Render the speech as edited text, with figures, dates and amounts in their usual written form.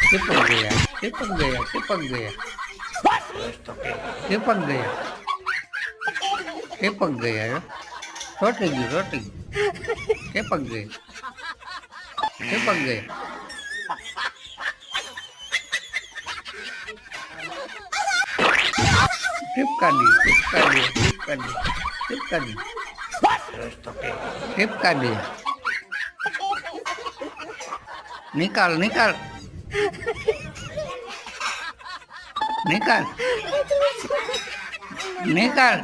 चिपक गया चिपक गया चिपक गया चिपक गया चिपक गया रोटी चिपक गई चिपक गई चिपका दी चिपका दी चिपका दी चिपका दी चिपका दी निकाल निकाल निकाल निकाल